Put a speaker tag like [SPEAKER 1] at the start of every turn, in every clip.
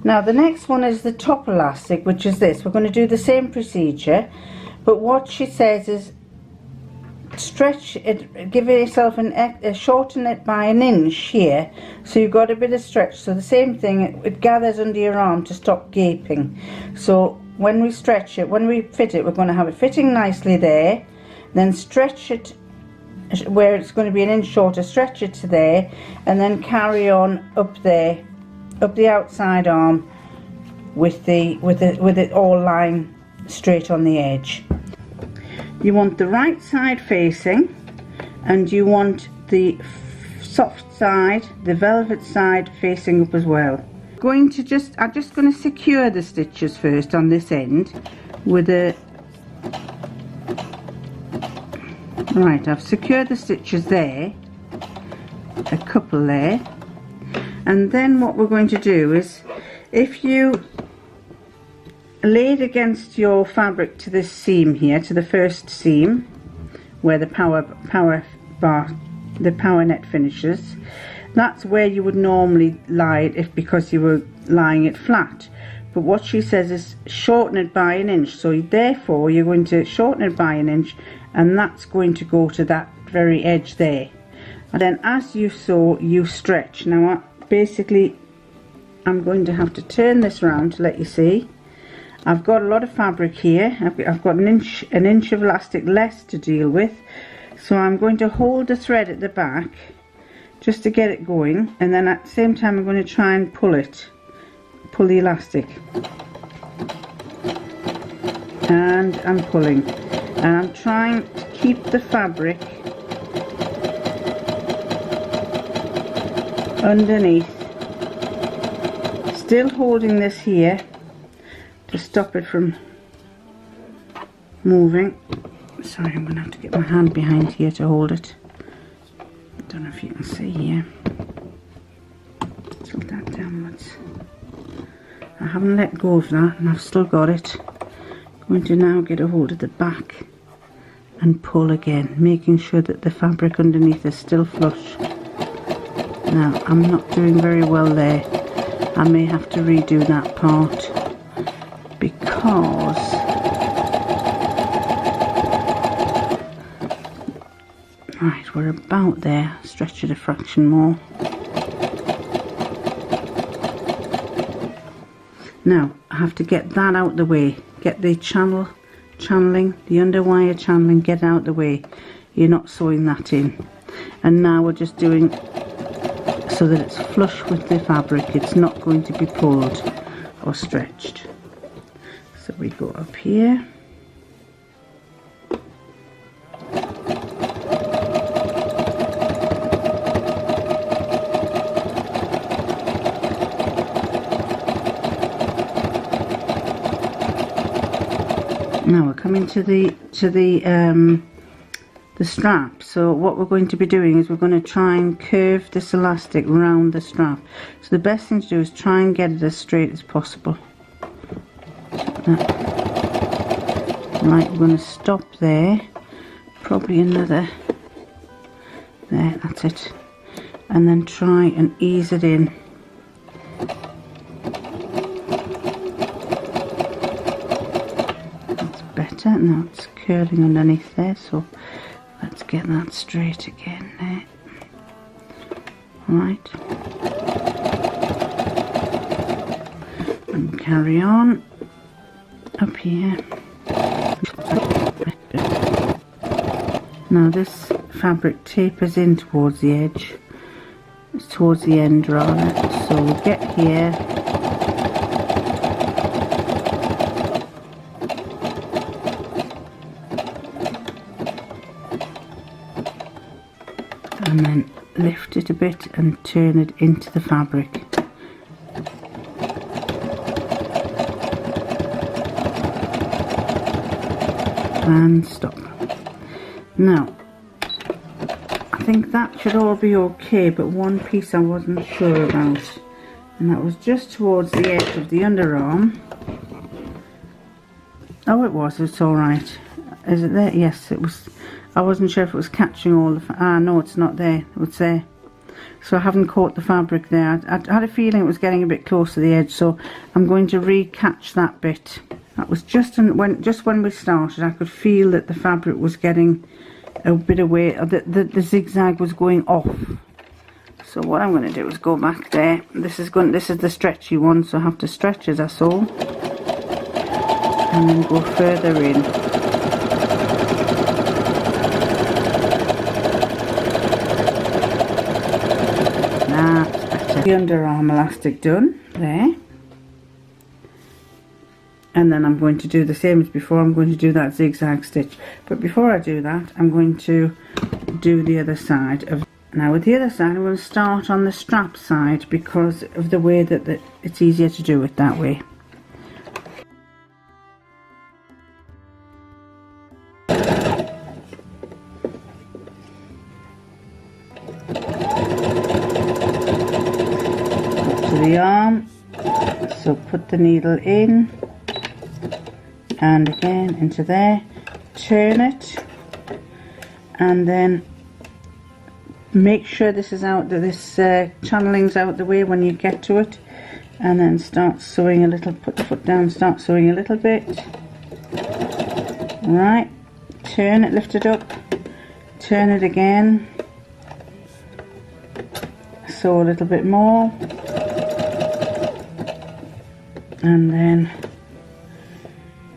[SPEAKER 1] Now the next one is the top elastic, which is this. We're going to do the same procedure, but what she says is stretch it, give yourself shorten it by an inch here, so you've got a bit of stretch. So the same thing, it gathers under your arm to stop gaping. So when we stretch it, when we fit it, we're going to have it fitting nicely there, then stretch it where it's going to be an inch shorter, stretch it to there, and then carry on up there, up the outside arm with it all lying straight on the edge. You want the right side facing, and you want the soft side, the velvet side, facing up as well. I'm just going to secure the stitches first on this end with a right. I've secured the stitches there, a couple there, and then what we're going to do is, if you lay it against your fabric to this seam here, to the first seam where the power net finishes, that's where you would normally lie it because you were lying it flat. But what she says is shorten it by an inch, so therefore you're going to shorten it by an inch, and that's going to go to that very edge there. And then as you sew, you stretch. Now basically I'm going to have to turn this around to let you see. I've got a lot of fabric here. I've got an inch of elastic less to deal with, so I'm going to hold the thread at the back just to get it going, and then at the same time I'm going to try and pull the elastic, and I'm pulling, and I'm trying to keep the fabric underneath, still holding this here to stop it from moving. Sorry, I'm going to have to get my hand behind here to hold it. I don't know if you can see here. Tilt that downwards. I haven't let go of that, and I've still got it. I'm going to now get a hold of the back and pull again, making sure that the fabric underneath is still flush. Now, I'm not doing very well there. I may have to redo that part, because right, we're about there. Stretch it a fraction more. Now I have to get that out the way, get the channeling, the underwire channeling, get it out the way. You're not sewing that in, and now we're just doing so that it's flush with the fabric. It's not going to be pulled or stretched. So we go up here, now we're coming to the strap. So what we're going to be doing is we're going to try and curve this elastic round the strap. So the best thing to do is try and get it as straight as possible. Right, we're going to stop there, probably another, there, that's it, and then try and ease it in. That's better. Now it's curling underneath there, so let's get that straight again there. Right, and carry on up here. Now this fabric tapers in towards the edge, it's towards the end rather, so we'll get here, and then lift it a bit and turn it into the fabric. And stop. Now I think that should all be okay, but one piece I wasn't sure about, and that was just towards the edge of the underarm. Oh, it's alright. Is it there? Yes, it was. I wasn't sure if it was catching all the no, it's not there. It's there. so I haven't caught the fabric there. I had a feeling it was getting a bit close to the edge, so I'm going to re-catch that bit. That was just when we started. I could feel that the fabric was getting a bit away, the zigzag was going off. So what I'm going to do is go back there. This is the stretchy one, so I have to stretch as I sew, and then go further in. That's better. The underarm elastic done there. And then I'm going to do the same as before. I'm going to do that zigzag stitch, but before I do that, I'm going to do the other side of. Now with the other side, I'm going to start on the strap side because of the way that it's easier to do it that way. Up to the arm, so put the needle in. And again into there, turn it, and then make sure this is out, this channeling's out the way when you get to it, and then start sewing a little, put the foot down, start sewing a little bit. Right, turn it, lift it up, turn it again, sew a little bit more, and then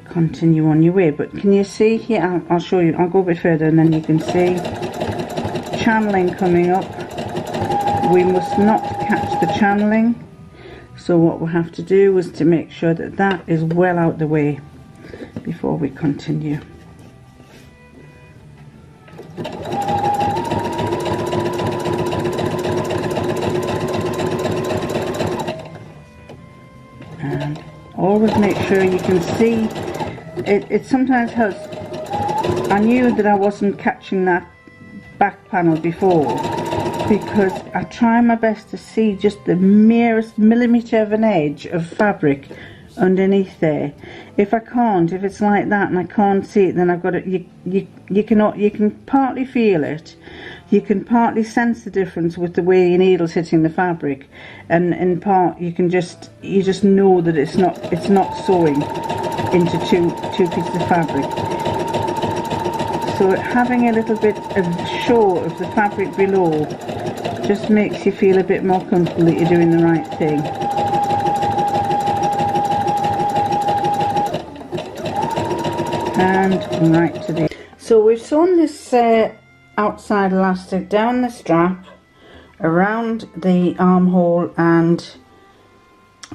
[SPEAKER 1] continue on your way. But can you see here, I'll show you, I'll go a bit further and then you can see channeling coming up. We must not catch the channeling, so what we have to do is to make sure that that is well out the way before we continue. And always make sure you can see. It sometimes helps. I knew that I wasn't catching that back panel before because I try my best to see just the merest millimetre of an edge of fabric underneath there. If I can't, if it's like that and I can't see it, then I've got to, you can partly feel it, you can partly sense the difference with the way your needle's hitting the fabric, and in part you just know that it's not sewing into two pieces of fabric. So having a little bit of show of the fabric below just makes you feel a bit more comfortable that you're doing the right thing. And right to the. So we've sewn this outside elastic down the strap, around the armhole and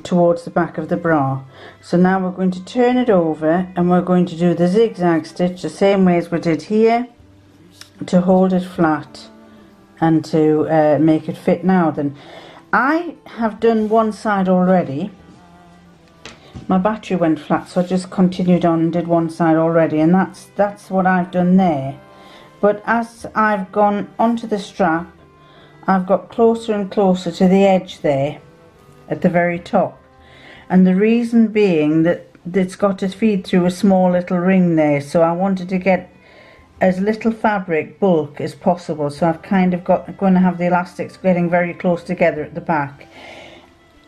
[SPEAKER 1] towards the back of the bra. So now we're going to turn it over and we're going to do the zigzag stitch the same way as we did here to hold it flat and to make it fit. Now then, I have done one side already. My battery went flat, so I just continued on and did one side already, and that's what I've done there. But as I've gone onto the strap, I've got closer and closer to the edge there at the very top, and the reason being that it's got to feed through a small little ring there, so I wanted to get as little fabric bulk as possible. So I've kind of going to have the elastics getting very close together at the back.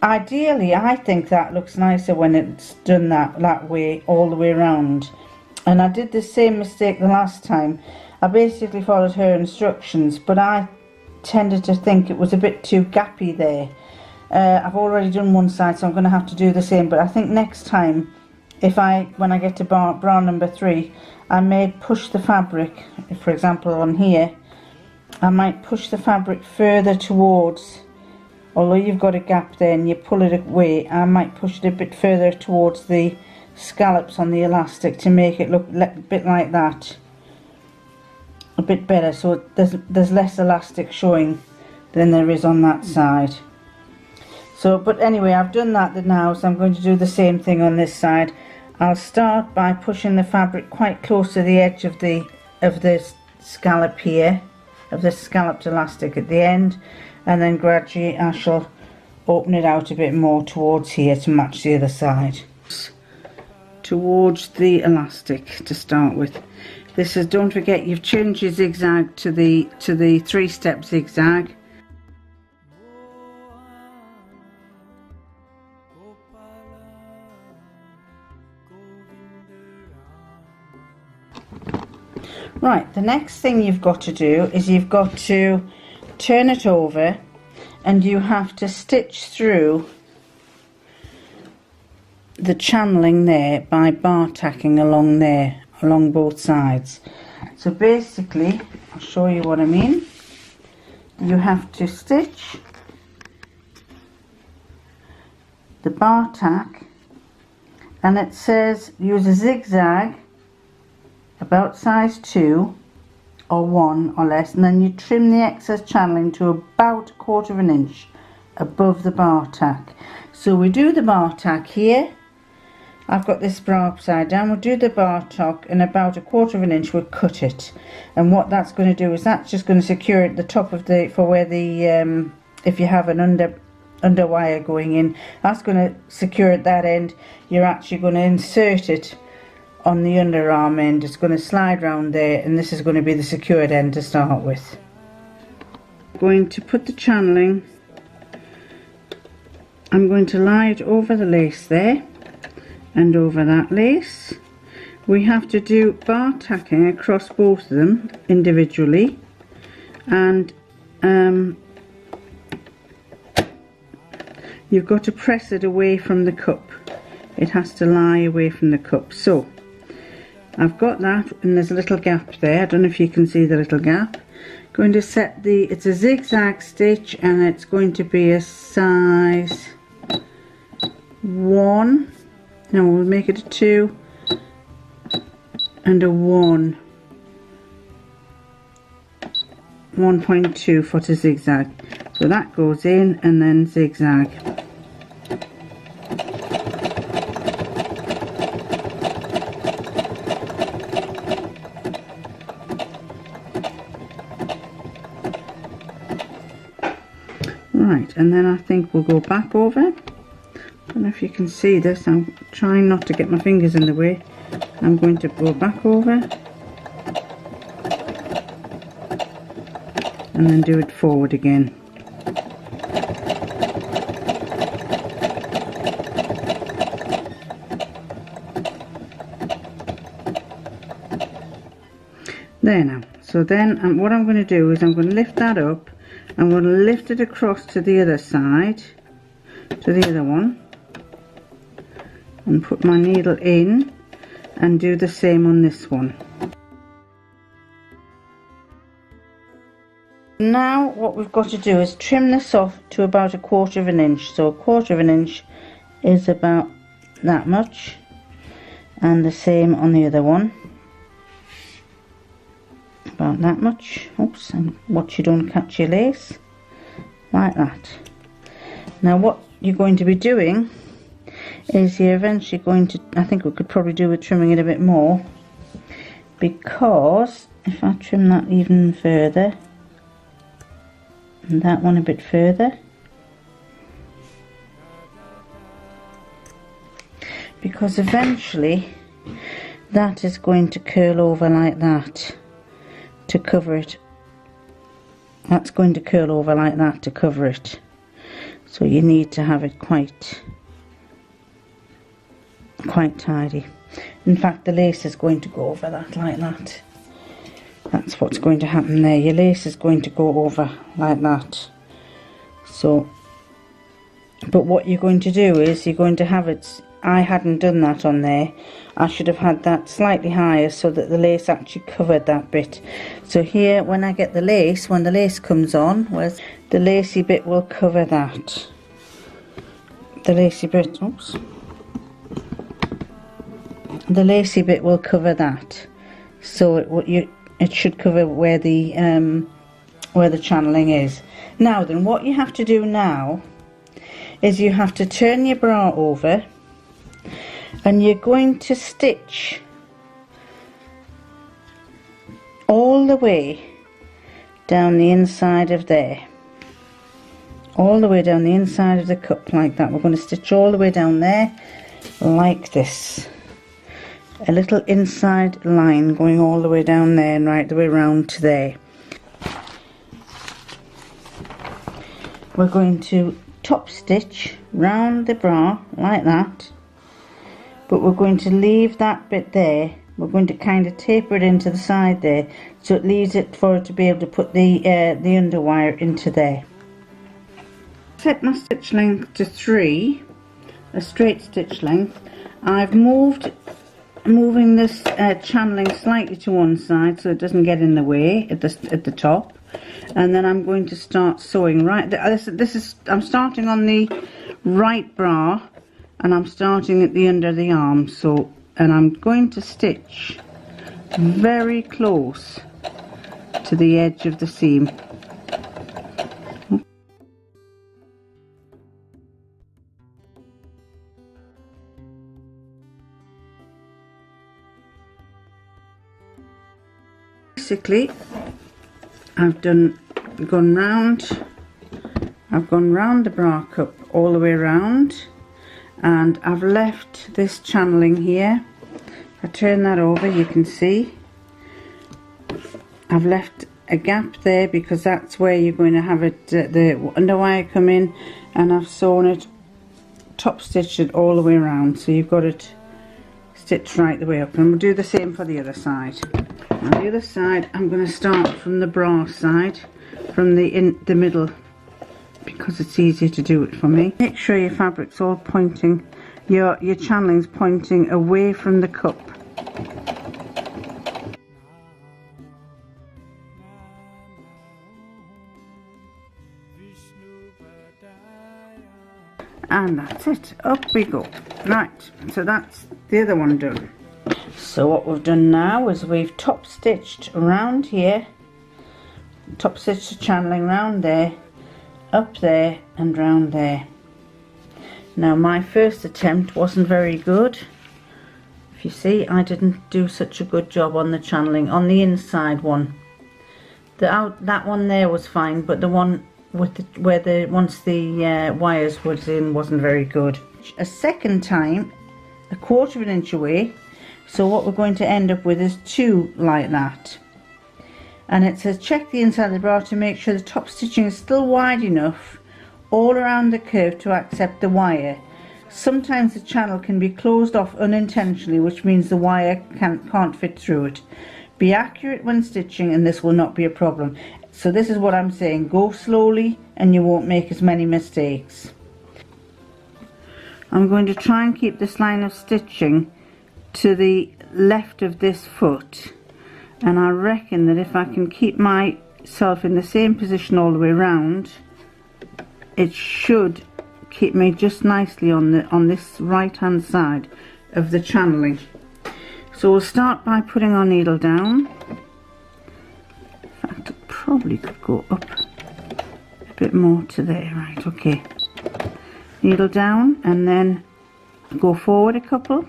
[SPEAKER 1] Ideally, I think that looks nicer when it's done that way all the way around. And I did the same mistake the last time. I basically followed her instructions, but I tended to think it was a bit too gappy there. I've already done one side, so I'm going to have to do the same, but I think next time, when I get to bra number 3, I may push the fabric, for example on here, I might push the fabric further towards, although you've got a gap there and you pull it away, I might push it a bit further towards the scallops on the elastic to make it look a bit like that, a bit better, so there's less elastic showing than there is on that side. So, but anyway, I've done that now, so I'm going to do the same thing on this side. I'll start by pushing the fabric quite close to the edge of the scallop here, of the scalloped elastic at the end, and then gradually I shall open it out a bit more towards here to match the other side. Towards the elastic to start with. This is, don't forget, you've changed your zigzag to the 3-step zigzag. Right, the next thing you've got to do is you've got to turn it over, and you have to stitch through the channeling there by bar tacking along there, along both sides. So basically, I'll show you what I mean. You have to stitch the bar tack, and it says use a zigzag about size 2 or 1 or less, and then you trim the excess channeling to about 1/4 of an inch above the bar tack. So we do the bar tack here. I've got this bra upside down. We'll do the bar tack, and about 1/4 of an inch we'll cut it. And what that's going to do is that's just going to secure it the top of the, for where the if you have an under wire going in, that's going to secure at that end. You're actually going to insert it on the underarm end. It's going to slide round there, and this is going to be the secured end to start with. I'm going to put the channeling, I'm going to lie it over the lace there and over that lace. We have to do bar tacking across both of them individually, and you've got to press it away from the cup. It has to lie away from the cup. So I've got that, and there's a little gap there. I don't know if you can see the little gap. Going to set the, it's a zigzag stitch, and it's going to be a size 1. Now we'll make it a 2 and a 1. 1.2 for the zigzag. So that goes in and then zigzag. Right, and then I think we'll go back over. I don't know if you can see this. I'm trying not to get my fingers in the way. I'm going to go back over and then do it forward again. There now. So then what I'm going to do is I'm going to lift that up. I'm going to lift it across to the other side, to the other one, and put my needle in and do the same on this one. Now what we've got to do is trim this off to about 1/4 of an inch. So 1/4 of an inch is about that much, and the same on the other one, about that much. Oops, and watch you don't catch your lace, like that. Now what you're going to be doing is you're eventually going to, I think we could probably do with trimming it a bit more, because if I trim that even further and that one a bit further, because eventually that is going to curl over like that to cover it. That's going to curl over like that to cover it, so you need to have it quite tidy. In fact, the lace is going to go over that like that. That's what's going to happen there. Your lace is going to go over like that. So, but what you're going to do is you're going to have it, I hadn't done that on there. I should have had that slightly higher so that the lace actually covered that bit. So here, when I get the lace, when the lace comes on, where's the lacy bit will cover that. The lacy bit, oops. The lacy bit will cover that. So it should cover where the channeling is. Now then, what you have to do now is you have to turn your bra over, and you're going to stitch all the way down the inside of there, all the way down the inside of the cup like that. We're going to stitch all the way down there like this, a little inside line going all the way down there and right the way round to there. We're going to top stitch round the bra like that, but we're going to leave that bit there we're going to kind of taper it into the side there, so it leaves it for it to be able to put the underwire into there. Set my stitch length to 3, a straight stitch length. I've moving this channeling slightly to one side so it doesn't get in the way at the top, and then I'm going to start sewing. Right, I'm starting on the right bra, and I'm starting at the under the arm. So, and I'm going to stitch very close to the edge of the seam. Basically, I've gone round the bra cup all the way around, and I've left this channeling here. If I turn that over, you can see I've left a gap there because that's where you're going to have it, the underwire come in, and I've sewn it, top stitched it all the way around, so you've got it stitched right the way up. And we'll do the same for the other side. On the other side, I'm going to start from the bra side, from the middle, because it's easier to do it for me. Make sure your fabric's all pointing, your channeling's pointing away from the cup. And that's it, up we go. Right, so that's the other one done. So what we've done now is we've top stitched around here, top stitched the channeling round there, up there and round there. Now my first attempt wasn't very good. If you see, I didn't do such a good job on the channeling on the inside one. That one there was fine, but the one with once the wires was in wasn't very good. A second time, a quarter of an inch away. So what we're going to end up with is 2 like that. And it says check the inside of the bra to make sure the top stitching is still wide enough all around the curve to accept the wire. Sometimes the channel can be closed off unintentionally, which means the wire can't fit through it. Be accurate when stitching and this will not be a problem. So this is what I'm saying, go slowly and you won't make as many mistakes. I'm going to try and keep this line of stitching to the left of this foot, and I reckon that if I can keep myself in the same position all the way around, it should keep me just nicely on this right hand side of the channeling. So we'll start by putting our needle down. In fact, it probably could go up a bit more to there. Right, okay, needle down and then go forward a couple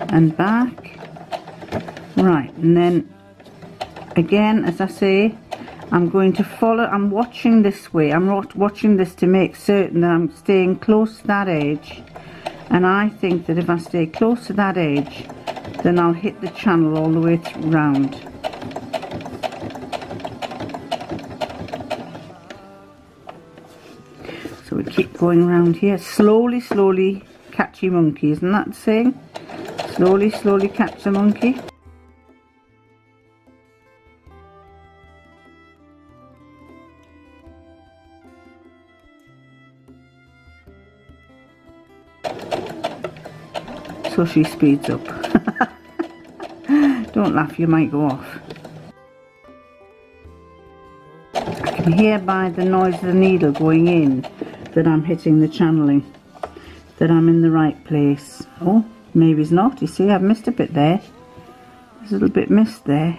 [SPEAKER 1] and back. Right, and then again, as I say, I'm going to follow, I'm watching this way, I'm watching this to make certain that I'm staying close to that edge, and I think that if I stay close to that edge, then I'll hit the channel all the way round. So we keep going around here, slowly, slowly catch your monkey, isn't that the saying? Slowly, slowly catch the monkey. So she speeds up. Don't laugh, you might go off. I can hear by the noise of the needle going in that I'm hitting the channeling, that I'm in the right place. Oh, maybe it's not. You see, I've missed a bit there. There's a little bit missed there.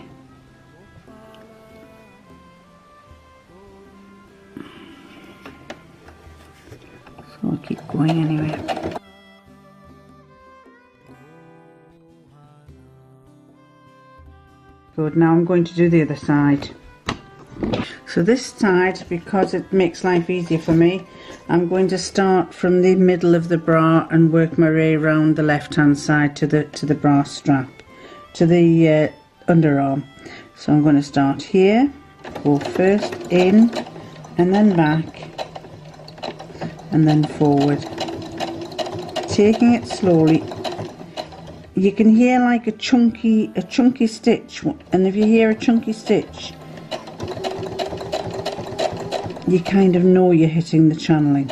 [SPEAKER 1] So I'll keep going anyway. Good, now I'm going to do the other side. So this side, because it makes life easier for me, I'm going to start from the middle of the bra and work my way around the left hand side to the bra strap, to the underarm. So I'm going to start here, go first in and then back and then forward. taking it slowly. You can hear like a chunky stitch, and if you hear a chunky stitch, you kind of know you're hitting the channeling.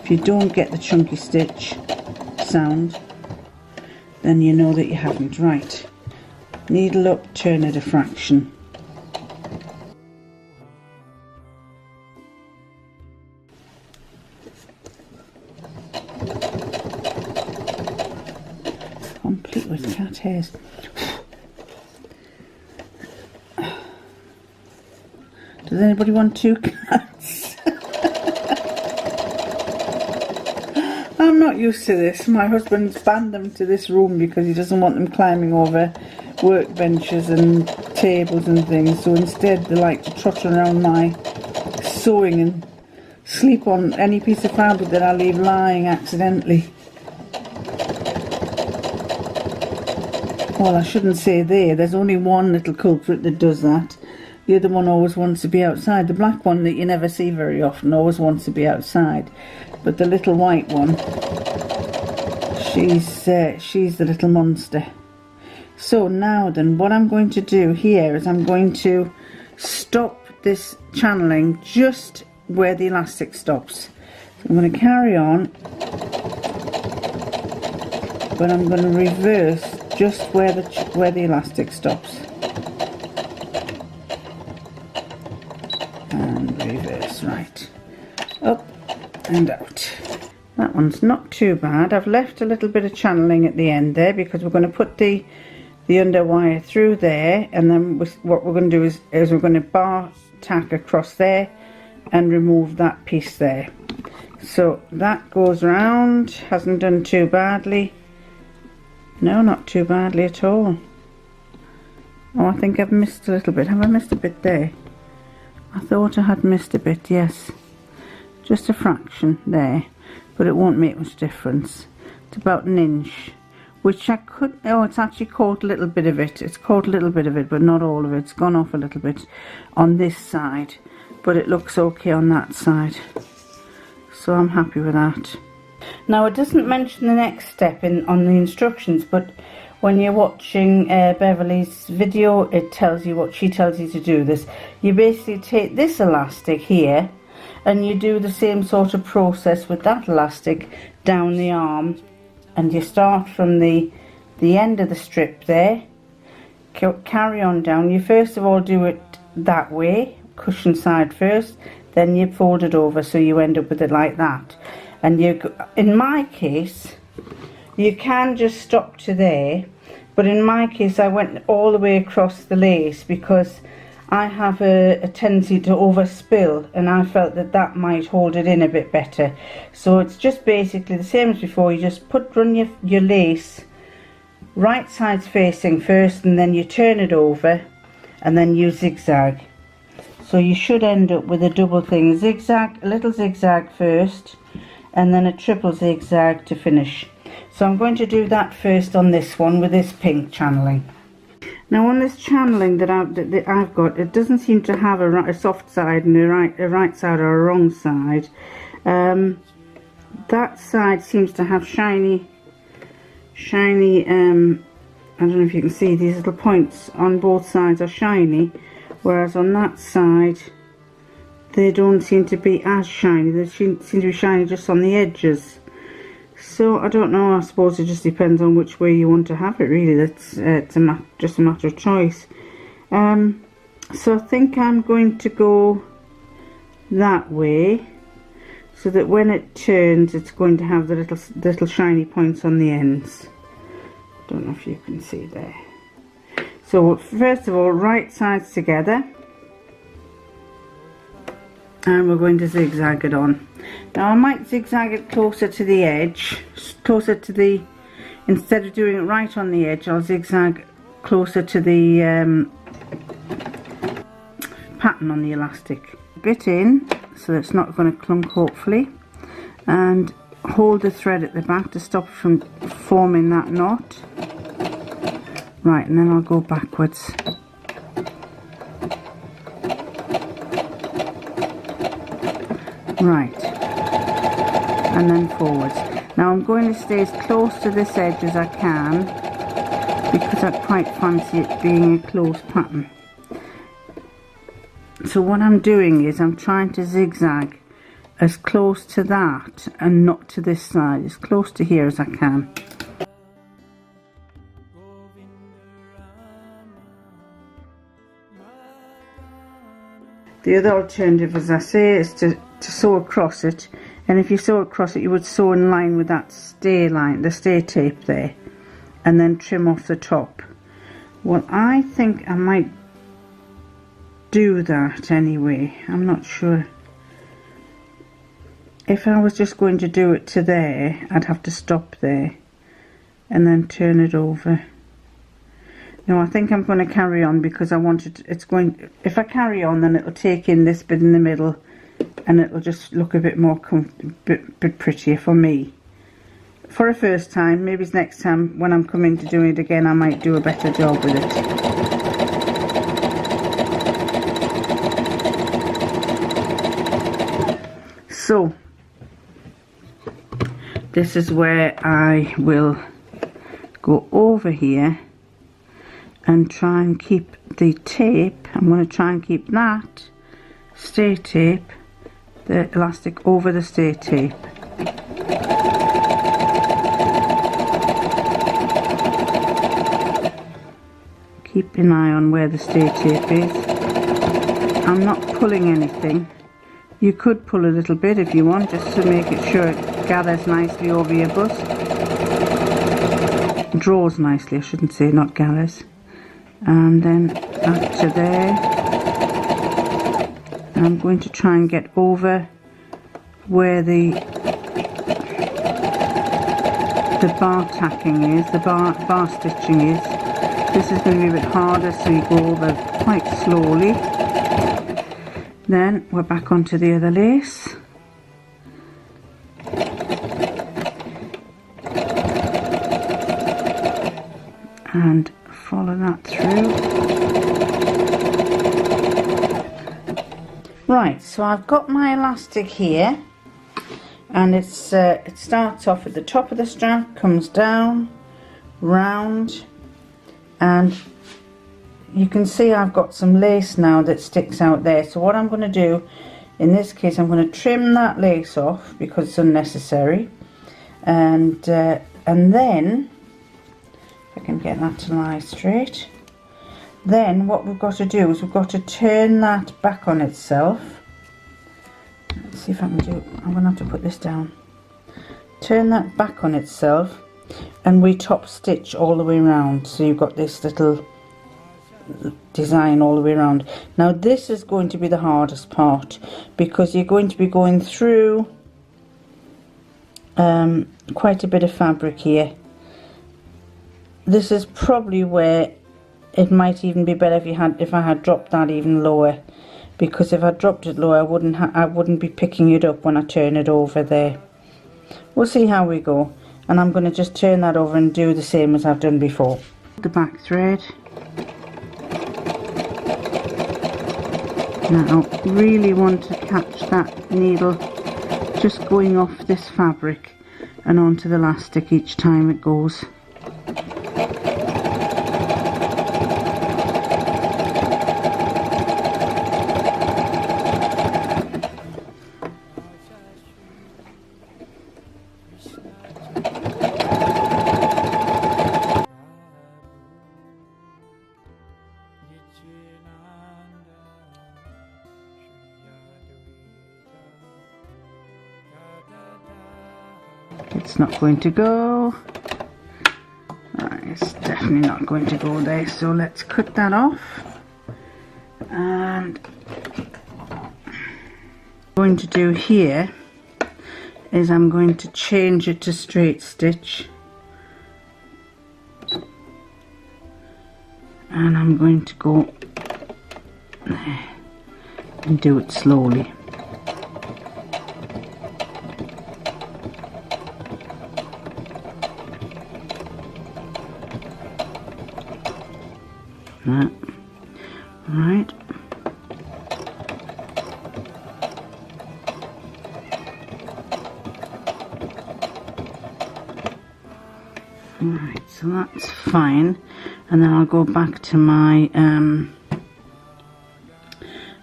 [SPEAKER 1] If you don't get the chunky stitch sound, then you know that you haven't. Right, needle up, turn at a fraction. Complete with cat hairs. Does anybody want 2 cats? I'm not used to this. My husband's banned them to this room because he doesn't want them climbing over workbenches and tables and things. So instead they like to trot around my sewing and sleep on any piece of fabric that I leave lying accidentally. Well, I shouldn't say there's only one little culprit that does that. The other one always wants to be outside. The black one that you never see very often always wants to be outside. But the little white one, she's the little monster. So now then, what I'm going to do here is I'm going to stop this channeling just where the elastic stops. So I'm going to carry on, but I'm going to reverse just where the elastic stops. And reverse, right. Up and out. That one's not too bad. I've left a little bit of channeling at the end there because we're going to put the under wire through there, and then what we're going to do is we're going to bar tack across there and remove that piece there. So that goes round. Hasn't done too badly. No, not too badly at all. Oh, I think I've missed a little bit. Have I missed a bit there? I thought I had missed a bit, yes. Just a fraction there, but it won't make much difference. It's about 1 inch, which I could, oh, it's actually caught a little bit of it. It's caught a little bit of it, but not all of it. It's gone off a little bit on this side, but it looks okay on that side. So I'm happy with that. Now, it doesn't mention the next step on the instructions, but when you're watching Beverly's video, it tells you what she tells you to do. You basically take this elastic here and you do the same sort of process with that elastic down the arm, and you start from the end of the strip there, carry on down. You first of all do it that way, cushion side first, then you fold it over so you end up with it like that. And in my case, you can just stop to there, but in my case I went all the way across the lace because I have a tendency to overspill, and I felt that might hold it in a bit better. So it's just basically the same as before. You just run your lace right sides facing first, and then you turn it over and then you zigzag. So you should end up with a double thing, zigzag, a little zigzag first, and then a triple zigzag to finish. So I'm going to do that first on this one with this pink channeling. Now on this channeling that I've got, it doesn't seem to have a soft side and a right side or a wrong side. That side seems to have shiny, I don't know if you can see, these little points on both sides are shiny, whereas on that side they don't seem to be as shiny. They seem to be shiny just on the edges. So I don't know, I suppose it just depends on which way you want to have it, really. It's just a matter of choice. So I think I'm going to go that way, so that when it turns it's going to have the little shiny points on the ends. Don't know if you can see there. So first of all, right sides together, and we're going to zigzag it on. Now I might zigzag it closer to the edge, instead of doing it right on the edge, I'll zigzag closer to the pattern on the elastic. Get in so it's not going to clunk, hopefully, and hold the thread at the back to stop it from forming that knot. Right, and then I'll go backwards. Right, and then forwards. Now I'm going to stay as close to this edge as I can because I quite fancy it being a close pattern. So what I'm doing is I'm trying to zigzag as close to that and not to this side, as close to here as I can. The other alternative, as I say, is to sew across it, and if you sew across it you would sew in line with that stay line, the stay tape there, and then trim off the top. Well, I think I might do that anyway. I'm not sure. If I was just going to do it to there, I'd have to stop there and then turn it over. No, I think I'm going to carry on because I wanted, it's going, if I carry on then it'll take in this bit in the middle and it'll just look a bit more, bit prettier for me. For a first time, maybe next time when I'm coming to do it again I might do a better job with it. So, this is where I will go over here and try and keep the tape. I'm going to try and keep that stay tape, the elastic over the stay tape. Keep an eye on where the stay tape is. I'm not pulling anything. You could pull a little bit if you want, just to make it sure it gathers nicely over your bust. Draws nicely, I shouldn't say, not gathers. And then back to there. And I'm going to try and get over where the bar tacking is, the bar stitching is. This is going to be a bit harder, so you go over quite slowly. Then we're back onto the other lace. And follow that through. Right, so I've got my elastic here, and it starts off at the top of the strap, comes down, round, and you can see I've got some lace now that sticks out there. So what I'm going to do in this case, I'm going to trim that lace off because it's unnecessary, and then if I can get that to lie straight, then what we've got to do is we've got to turn that back on itself. Let's see if I can do, I'm going to have to put this down. Turn that back on itself, and we top stitch all the way around, so you've got this little design all the way around. Now this is going to be the hardest part because you're going to be going through quite a bit of fabric here. This is probably where it might even be better if I had dropped that even lower, because if I dropped it lower I wouldn't be picking it up when I turn it over there. We'll see how we go, and I'm going to just turn that over and do the same as I've done before. The back thread. Now really want to catch that needle just going off this fabric and onto the elastic each time it goes. It's not going to go. It's definitely not going to go there, so let's cut that off. And what I'm going to do here is I'm going to change it to straight stitch, and I'm going to go there and do it slowly. Right. Right, so that's fine, and then I'll go back to my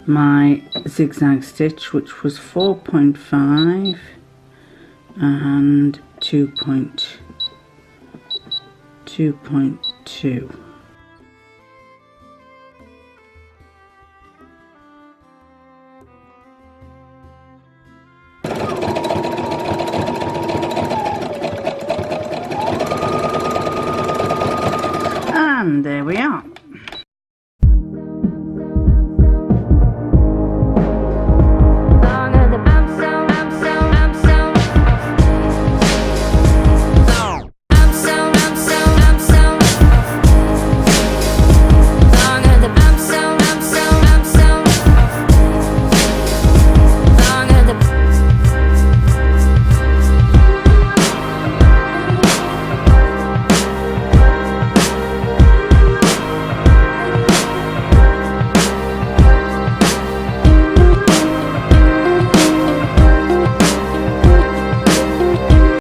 [SPEAKER 1] my zigzag stitch, which was 4.5 and 2.2. And there we are.